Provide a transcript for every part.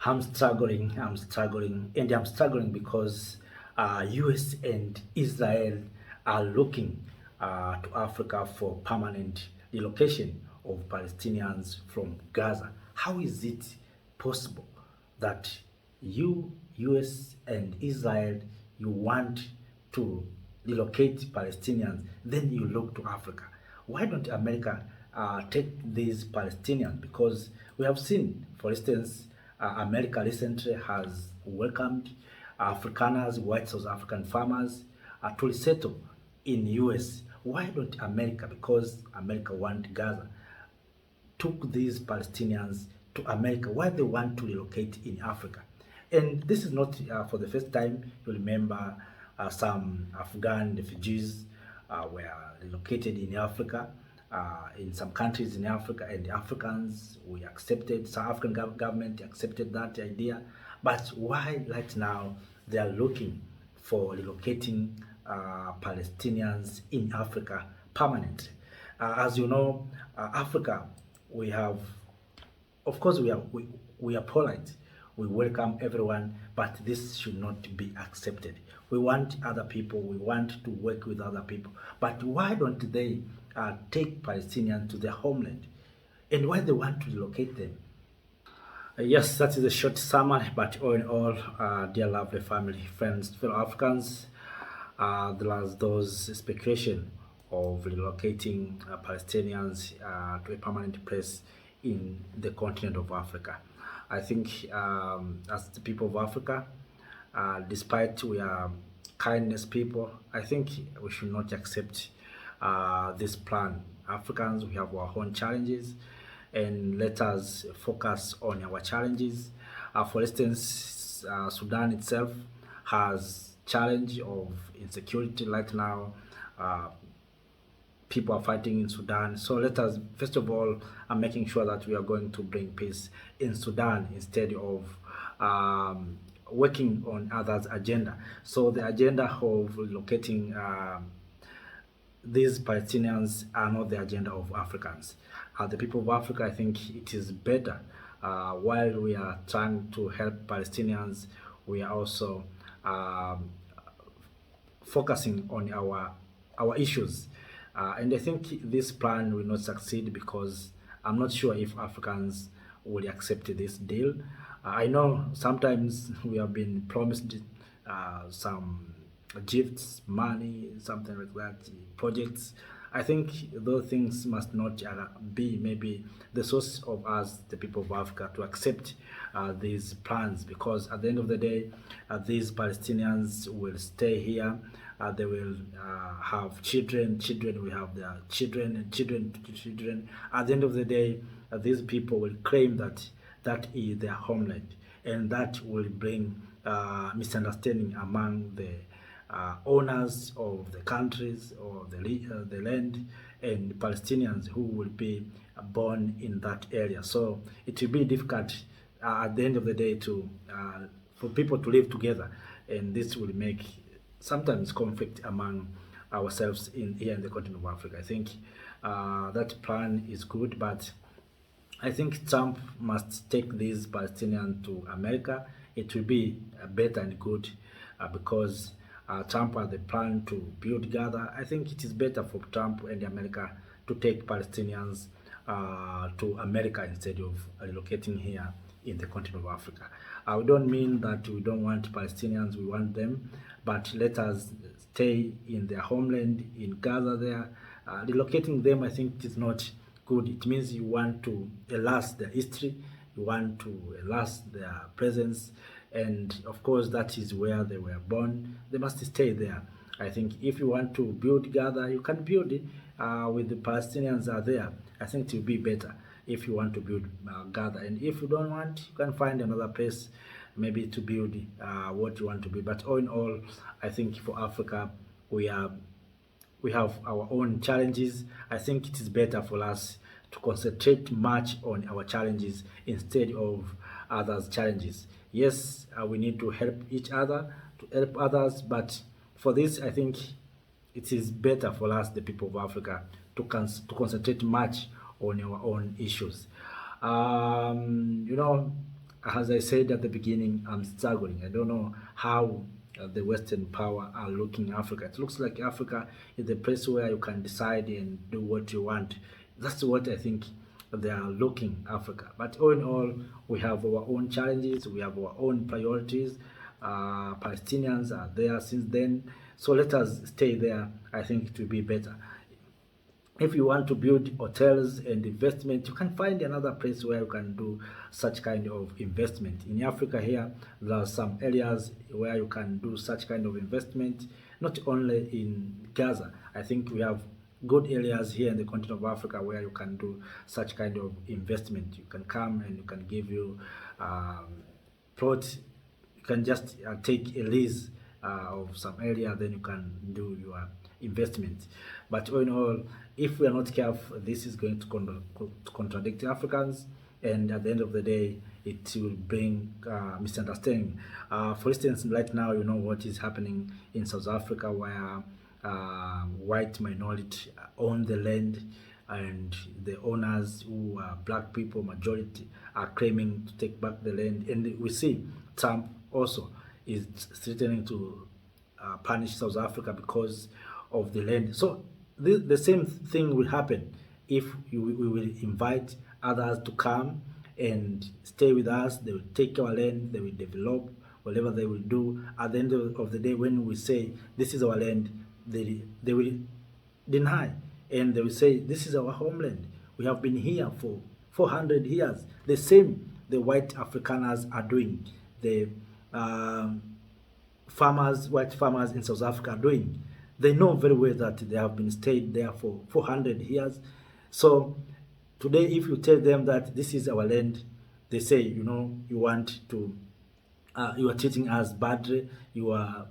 I'm struggling because US and Israel are looking to Africa for permanent relocation of Palestinians from Gaza. How is it possible that US and Israel, you want to relocate Palestinians, then you look to Africa? Why don't America take these Palestinians? Because we have seen, for instance, America recently has welcomed Afrikaners, white South African farmers, to resettle in US. Why don't America? Because America want Gaza, took these Palestinians to America. Why they want to relocate in Africa? And this is not for the first time. You remember some Afghan refugees were relocated in Africa, in some countries in Africa, and the Africans, we accepted, South African government accepted that idea. But why right now they are looking for relocating Palestinians in Africa permanently? As you know, Africa, we have, of course, we are polite. We welcome everyone, but this should not be accepted. We want other people. We want to work with other people. But why don't they take Palestinians to their homeland? And why they want to relocate them? Yes, that is a short summary, but all in all, dear lovely family, friends, fellow Africans, there is those speculation of relocating Palestinians to a permanent place in the continent of Africa. I think as the people of Africa, despite we are kindness people, I think we should not accept this plan. Africans, we have our own challenges, and let us focus on our challenges. For instance, Sudan itself has challenge of insecurity right now. People are fighting in Sudan. So let us, first of all, making sure that we are going to bring peace in Sudan instead of working on others' agenda. So the agenda of relocating these Palestinians are not the agenda of Africans. The people of Africa, I think it is better while we are trying to help Palestinians, we are also focusing on our issues. And I think this plan will not succeed because I'm not sure if Africans will accept this deal. I know sometimes we have been promised some gifts, money, something like that, projects. I think those things must not be maybe the source of us, the people of Africa, to accept these plans, because at the end of the day, these Palestinians will stay here. They will have children, children will have their children, and children to children. At the end of the day, these people will claim that that is their homeland, and that will bring misunderstanding among the owners of the countries or the land and Palestinians who will be born in that area. So it will be difficult at the end of the day to for people to live together, and this will make sometimes conflict among ourselves here in the continent of Africa. I think that plan is good, but I think Trump must take these Palestinians to America. It will be better and good because Trump has the plan to build Gaza. I think it is better for Trump and America to take Palestinians to America instead of relocating here in the continent of Africa. We don't mean that we don't want Palestinians, we want them, but let us stay in their homeland, in Gaza there. Relocating them, I think, is not good. It means you want to erase their history, you want to erase their presence, and of course that is where they were born. They must stay there. I think if you want to build Gaza, you can build it with the Palestinians are there. I think it will be better if you want to build Gaza, and if you don't want, you can find another place maybe to build what you want to build. But all in all, I think for Africa, we have our own challenges. I think it is better for us to concentrate much on our challenges instead of others' challenges. Yes, we need to help each other, to help others, but for this, I think it is better for us, the people of Africa, to concentrate much on our own issues. You know, as I said at the beginning, I'm struggling. I don't know how the Western power are looking at Africa. It looks like Africa is the place where you can decide and do what you want. That's what I think they are looking Africa. But all in all, we have our own challenges. We have our own priorities. Palestinians are there since then. So let us stay there. I think it will be better. If you want to build hotels and investment, you can find another place where you can do such kind of investment. In Africa here, there are some areas where you can do such kind of investment, not only in Gaza. I think we have good areas here in the continent of Africa where you can do such kind of investment. You can come and you can give you plot. You can just take a lease of some area, then you can do your investment. But all in all, if we are not careful, this is going to contradict Africans, and at the end of the day, it will bring misunderstanding. For instance, right now, you know what is happening in South Africa, where white minority own the land, and the owners, who are black people, majority, are claiming to take back the land. And we see Trump also is threatening to punish South Africa because of the land. So the same thing will happen if we will invite others to come and stay with us. They will take our land, they will develop whatever they will do. At the end of the day, when we say this is our land, they will deny, and they will say this is our homeland. We have been here for 400 years. The same the white Afrikaners are doing. The white farmers in South Africa are doing. They know very well that they have been stayed there for 400 years. So today, if you tell them that this is our land, they say, you know, you are treating us badly. Your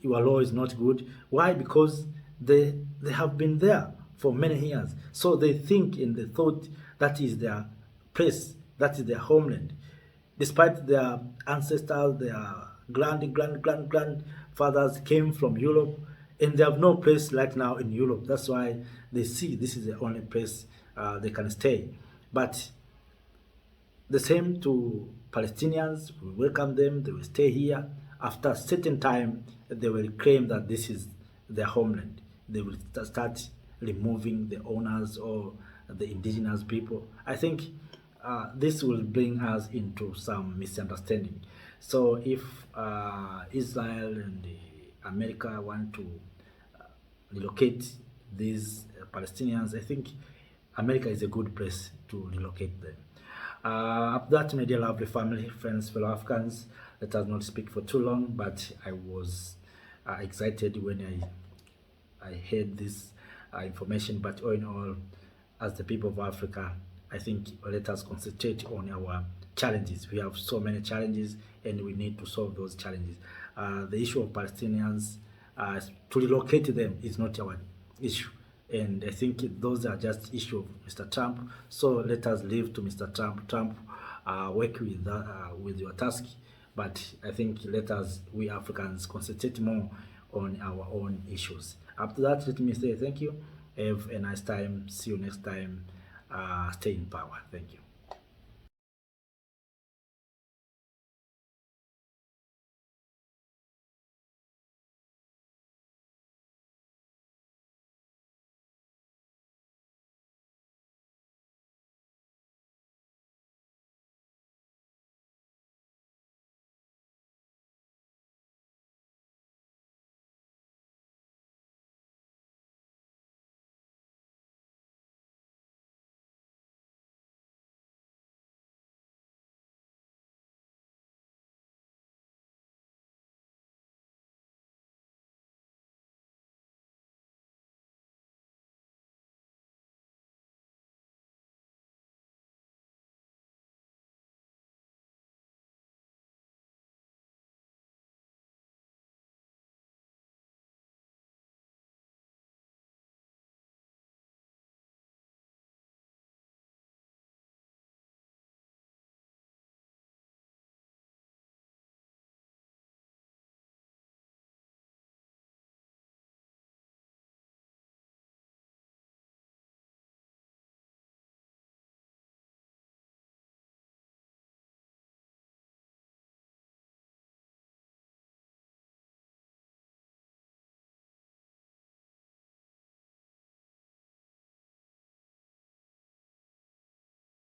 law is not good. Why? Because they have been there for many years. So they think and they thought that is their place, that is their homeland. Despite their ancestors, their grandfathers came from Europe, and they have no place right now in Europe. That's why they see this is the only place they can stay. But the same to Palestinians, we welcome them, they will stay here. After a certain time, they will claim that this is their homeland. They will start removing the owners or the indigenous people. I think this will bring us into some misunderstanding. So if Israel and America want to relocate these Palestinians, I think America is a good place to relocate them. After that, my dear lovely family, friends, fellow Africans, let us not speak for too long, but I was excited when I heard this information. But all in all, as the people of Africa, I think let us concentrate on our challenges. We have so many challenges, and we need to solve those challenges. The issue of Palestinians, to relocate them is not our issue. And I think those are just issue of Mr. Trump. So let us leave to Mr. Trump. Trump, work with your task. But I think let us, we Africans, concentrate more on our own issues. After that, let me say thank you. Have a nice time. See you next time. Stay in power. Thank you.